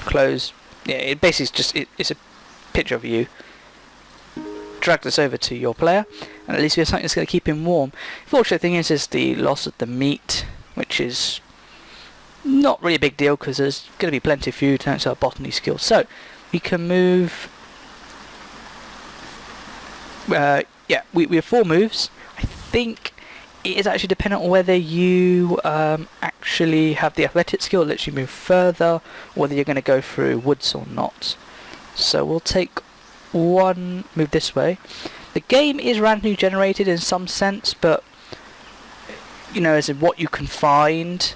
close, yeah, it basically is just it's a picture of you. Drag this over to your player, and at least we have something that's going to keep him warm. The fortunate thing is the loss of the meat, which is not really a big deal because there's going to be plenty of food thanks to our botany skills. So we can move. Yeah, we have 4 moves. I think it is actually dependent on whether you actually have the athletic skill that lets you move further, or whether you're going to go through woods or not. So we'll take 1 move this way. The game is randomly generated in some sense, but you know, as in what you can find.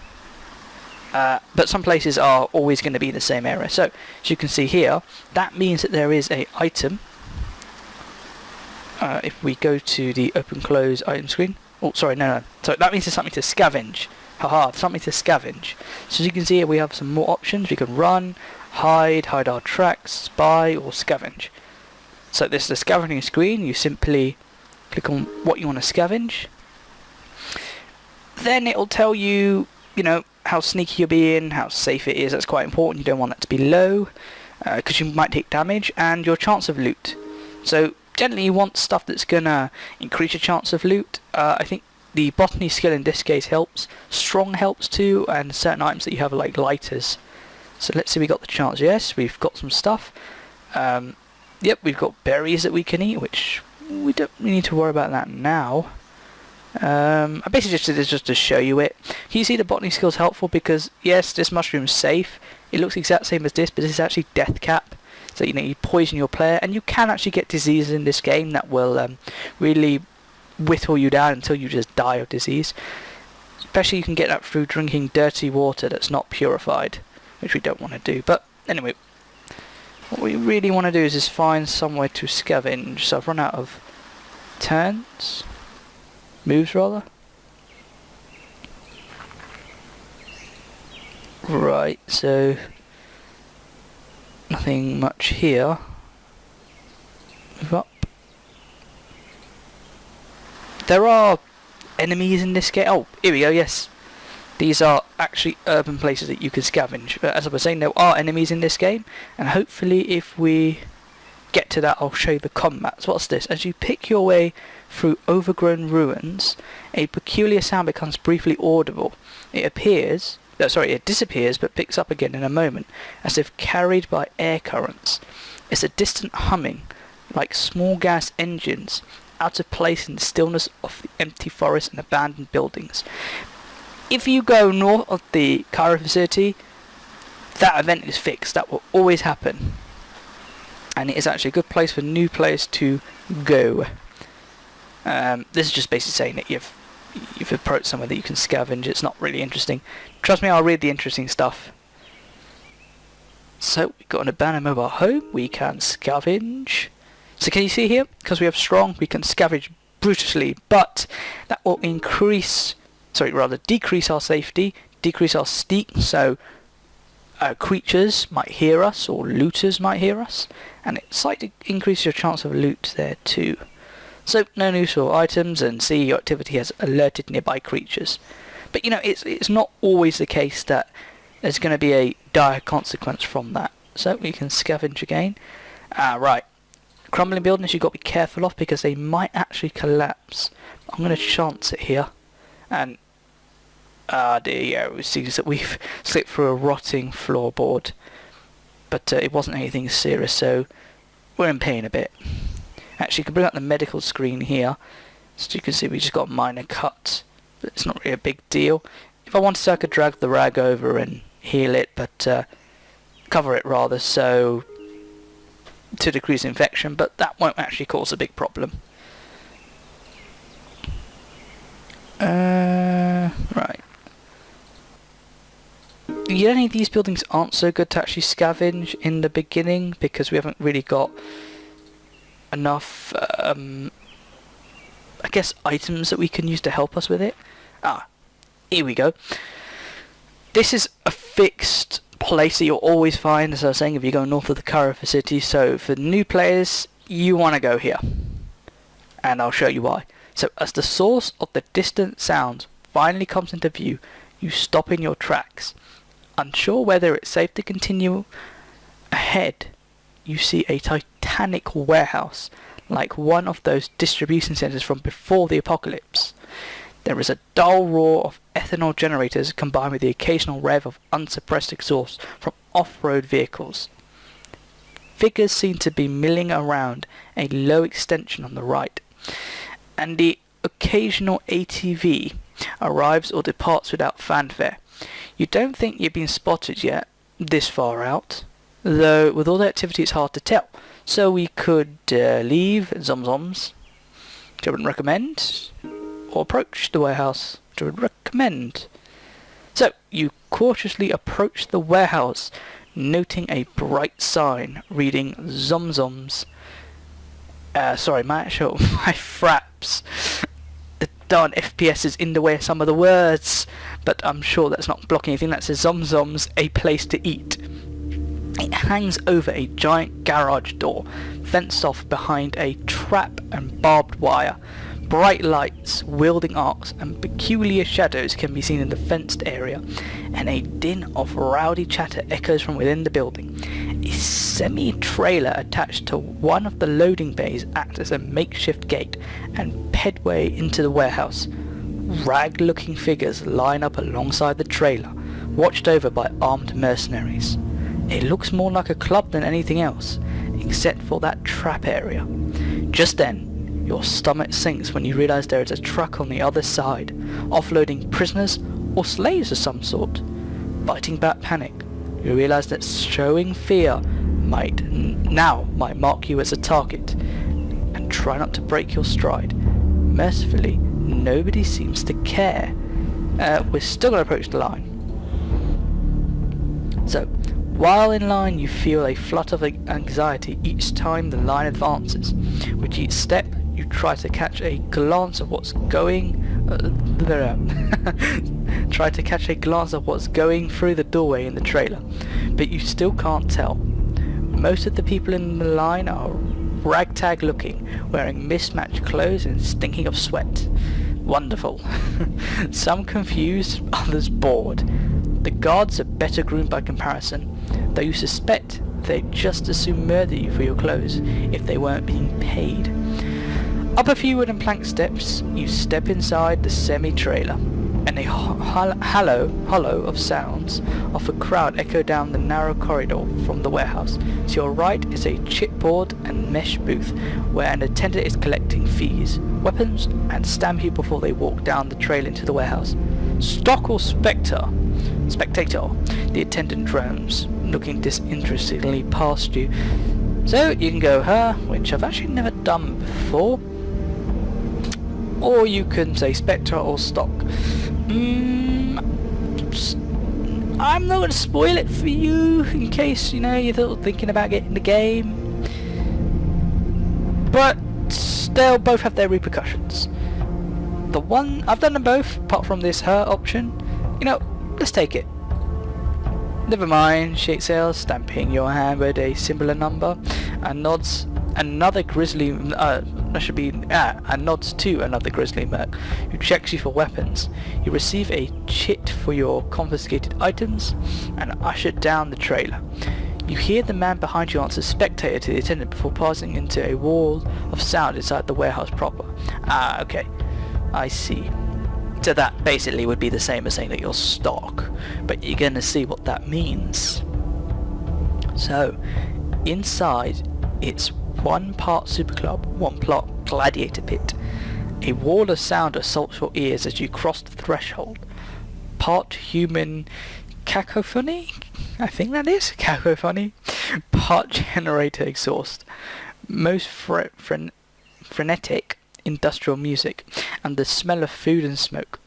But some places are always going to be the same area. So as you can see here, that means that there is a item. If we go to the open close item screen, oh sorry, no, so that means there's something to scavenge. Haha, something to scavenge. So as you can see here, we have some more options. We can run, hide our tracks, spy, or scavenge. So this is the scavenging screen. You simply click on what you want to scavenge. Then it will tell you, you know, how sneaky you're being, how safe it is. That's quite important. You don't want that to be low because you might take damage, and your chance of loot. So generally you want stuff that's gonna increase your chance of loot. I think the botany skill in this case helps. Strong helps too, and certain items that you have are like lighters. So let's see, we got the chance. Yes, we've got some stuff. Yep, we've got berries that we can eat, which we don't really need to worry about that now. I basically just did this just to show you it. Can you see the botany skill is helpful because yes, this mushroom is safe. It looks exact same as this, but this is actually death cap. So you know, you poison your player, and you can actually get diseases in this game that will really whittle you down until you just die of disease. Especially you can get that through drinking dirty water that's not purified, which we don't want to do. But anyway, what we really want to do is just find somewhere to scavenge. So I've run out of turns, moves rather. Right, so nothing much here. Move up. There are enemies in this game. Oh, here we go, yes. These are actually urban places that you can scavenge. But as I was saying, there are enemies in this game, and hopefully if we get to that, I'll show you the combat. So what's this? As you pick your way through overgrown ruins, a peculiar sound becomes briefly audible. It disappears but picks up again in a moment, as if carried by air currents. It's a distant humming, like small gas engines, out of place in the stillness of the empty forest and abandoned buildings. If you go north of the Cairo facility, that event is fixed. That will always happen. And it is actually a good place for new players to go. This is just basically saying that you've approached somewhere that you can scavenge. It's not really interesting. Trust me, I'll read the interesting stuff. So we've got an abandoned mobile home. We can scavenge. So can you see here? Because we have strong, we can scavenge brutally, but that will decrease our safety, decrease our sneak. So creatures might hear us, or looters might hear us, and it slightly increases your chance of loot there too. So no useful items, and see your activity has alerted nearby creatures. But you know, it's not always the case that there's going to be a dire consequence from that. So we can scavenge again. Right. Crumbling buildings you've got to be careful of because they might actually collapse. I'm going to chance it here. And it seems that we've slipped through a rotting floorboard. But it wasn't anything serious, so we're in pain a bit. Actually, you can bring up the medical screen here. So you can see we just got a minor cut, but it's not really a big deal. If I wanted to, I could drag the rag over and heal it, but cover it rather, so to decrease infection, but that won't actually cause a big problem. Right. Yeah, any of these buildings aren't so good to actually scavenge in the beginning because we haven't really got enough, I guess, items that we can use to help us with it. Here we go. This is a fixed place that you'll always find, as I was saying, if you go north of the Cairo city. So for new players, you want to go here, and I'll show you why. So as the source of the distant sound finally comes into view, you stop in your tracks, unsure whether it's safe to continue Ahead, you see a titanic warehouse, like one of those distribution centers from before the apocalypse. There is a dull roar of ethanol generators combined with the occasional rev of unsuppressed exhaust from off-road vehicles. Figures seem to be milling around a low extension on the right, and the occasional ATV arrives or departs without fanfare. You don't think you've been spotted yet, this far out, though with all the activity it's hard to tell. So we could leave Zomzoms, which I wouldn't recommend, or approach the warehouse, which I would recommend. So you cautiously approach the warehouse, noting a bright sign reading Zomzoms. My fraps. The darn FPS is in the way of some of the words, but I'm sure that's not blocking anything. That says Zomzoms, a place to eat. It hangs over a giant garage door, fenced off behind a trap and barbed wire. Bright lights, wielding arcs, and peculiar shadows can be seen in the fenced area, and a din of rowdy chatter echoes from within the building. A semi-trailer attached to one of the loading bays acts as a makeshift gate and pedway into the warehouse. Ragged-looking figures line up alongside the trailer, watched over by armed mercenaries. It looks more like a club than anything else, except for that trap area. Just then, your stomach sinks when you realise there is a truck on the other side, offloading prisoners or slaves of some sort. Fighting back panic, you realise that showing fear might mark you as a target, and try not to break your stride. Mercifully, nobody seems to care. We're still going to approach the line. So, while in line you feel a flutter of anxiety each time the line advances. With each step, you try to catch a glance of what's going through the doorway in the trailer, but you still can't tell. Most of the people in the line are ragtag looking, wearing mismatched clothes and stinking of sweat. Wonderful. Some confused, others bored. The guards are better groomed by comparison, though you suspect they'd just as soon murder you for your clothes if they weren't being paid. Up a few wooden plank steps, you step inside the semi-trailer, and a hollow of sounds of a crowd echo down the narrow corridor from the warehouse. To your right is a chipboard and mesh booth where an attendant is collecting fees, weapons, and stamp you before they walk down the trail into the warehouse. Stock or spectator, the attendant drones, looking disinterestedly past you. So you can go her, which I've actually never done before, or you can say spectre or stock. I'm not going to spoil it for you in case you're thinking about getting the game, but they'll both have their repercussions. The one I've done them both, apart from this her option. Let's take it. Never mind, she exhales, stamping your hand with a similar number, and nods another grisly and nods to another grisly merc who checks you for weapons. You receive a chit for your confiscated items and are ushered down the trailer. You hear the man behind you answer spectator to the attendant before passing into a wall of sound inside the warehouse proper. Okay, I see. So that basically would be the same as saying that you're stock, but you're going to see what that means. So, inside, it's 1 part super club, 1 part gladiator pit. A wall of sound assaults your ears as you cross the threshold. Part human cacophony? I think that is cacophony. Part generator exhaust. Most frenetic industrial music, and the smell of food and smoke.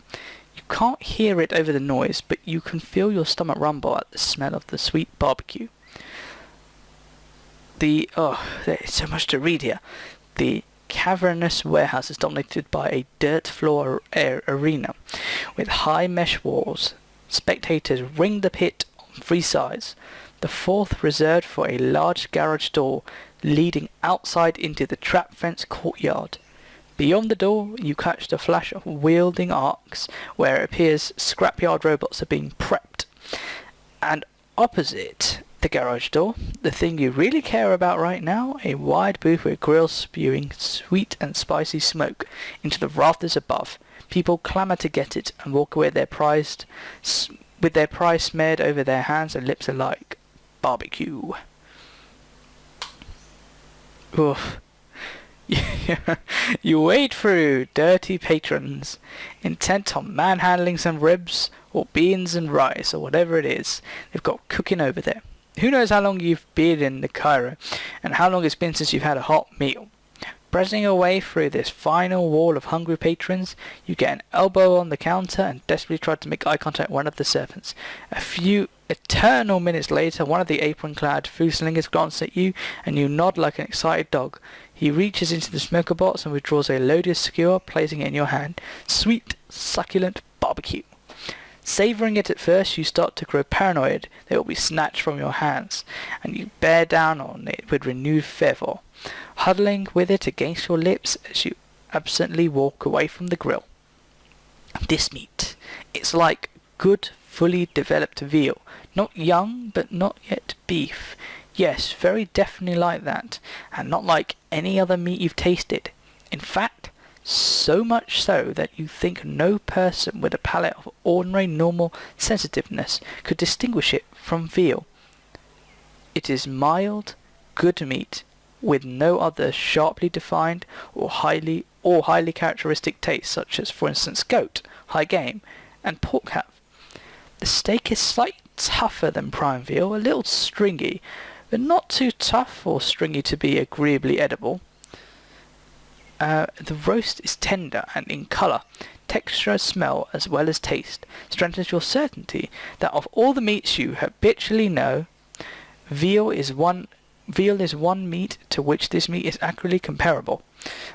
You can't hear it over the noise, but you can feel your stomach rumble at the smell of the sweet barbecue. There is so much to read here. The cavernous warehouse is dominated by a dirt floor arena with high mesh walls. Spectators ring the pit on 3 sides, the 4th reserved for a large garage door leading outside into the trap fence courtyard. Beyond the door, you catch the flash of wielding arcs, where it appears scrapyard robots are being prepped. And opposite, the garage door. The thing you really care about right now, a wide booth with grills spewing sweet and spicy smoke into the rafters above. People clamour to get it and walk away with their prize smeared over their hands and lips alike. Barbecue. Oof. You wade through dirty patrons, intent on manhandling some ribs, or beans and rice, or whatever it is they've got cooking over there. Who knows how long you've been in the Cairo, and how long it's been since you've had a hot meal. Pressing your way through this final wall of hungry patrons, you get an elbow on the counter and desperately try to make eye contact with one of the servants. A few eternal minutes later, one of the apron-clad food slingers glances at you, and you nod like an excited dog. He reaches into the smoker box and withdraws a loaded skewer, placing it in your hand. Sweet, succulent barbecue. Savouring it at first, you start to grow paranoid that it will be snatched from your hands, and you bear down on it with renewed fervour, huddling with it against your lips as you absently walk away from the grill. This meat, it's like good, fully developed veal. Not young, but not yet beef. Yes, very definitely like that, and not like any other meat you've tasted. In fact, so much so that you think no person with a palate of ordinary normal sensitiveness could distinguish it from veal. It is mild, good meat, with no other sharply defined or highly characteristic taste, such as, for instance, goat, high game, and pork have. The steak is slightly tougher than prime veal, a little stringy, but not too tough or stringy to be agreeably edible. The roast is tender and in colour, texture, smell, as well as taste, strengthens your certainty that of all the meats you habitually know, veal is one meat to which this meat is accurately comparable.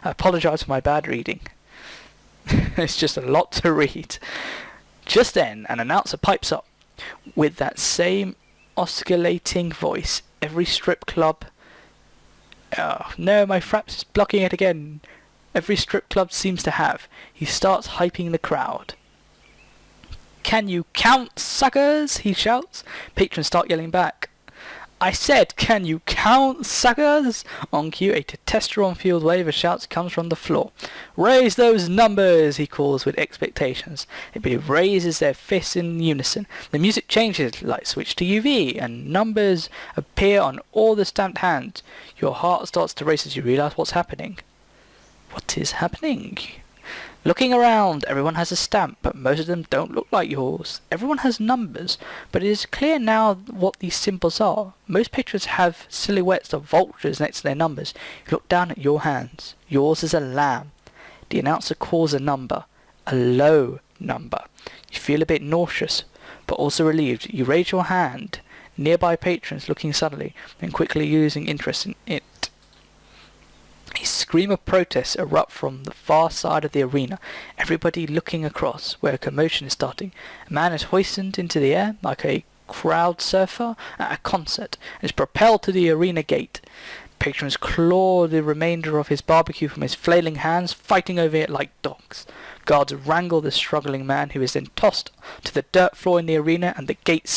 I apologise for my bad reading. It's just a lot to read. Just then, an announcer pipes up with that same oscillating voice every strip club... Oh, no, my fraps is blocking it again. Every strip club seems to have. He starts hyping the crowd. "Can you count, suckers?" he shouts. Patrons start yelling back. "I said, can you count, suckers?" On cue, a testosterone-fueled wave of shouts comes from the floor. "Raise those numbers," he calls with expectations. Everybody raises their fists in unison. The music changes, light switch to UV, and numbers appear on all the stamped hands. Your heart starts to race as you realise what's happening. What is happening? Looking around, everyone has a stamp, but most of them don't look like yours. Everyone has numbers, but it is clear now what these symbols are. Most patrons have silhouettes of vultures next to their numbers. You look down at your hands. Yours is a lamb. The announcer calls a number. A low number. You feel a bit nauseous, but also relieved. You raise your hand. Nearby patrons looking suddenly, then quickly losing interest in it. A scream of protest erupts from the far side of the arena, everybody looking across, where a commotion is starting. A man is hoisted into the air like a crowd surfer at a concert, and is propelled to the arena gate. Patrons claw the remainder of his barbecue from his flailing hands, fighting over it like dogs. Guards wrangle the struggling man, who is then tossed to the dirt floor in the arena, and the gates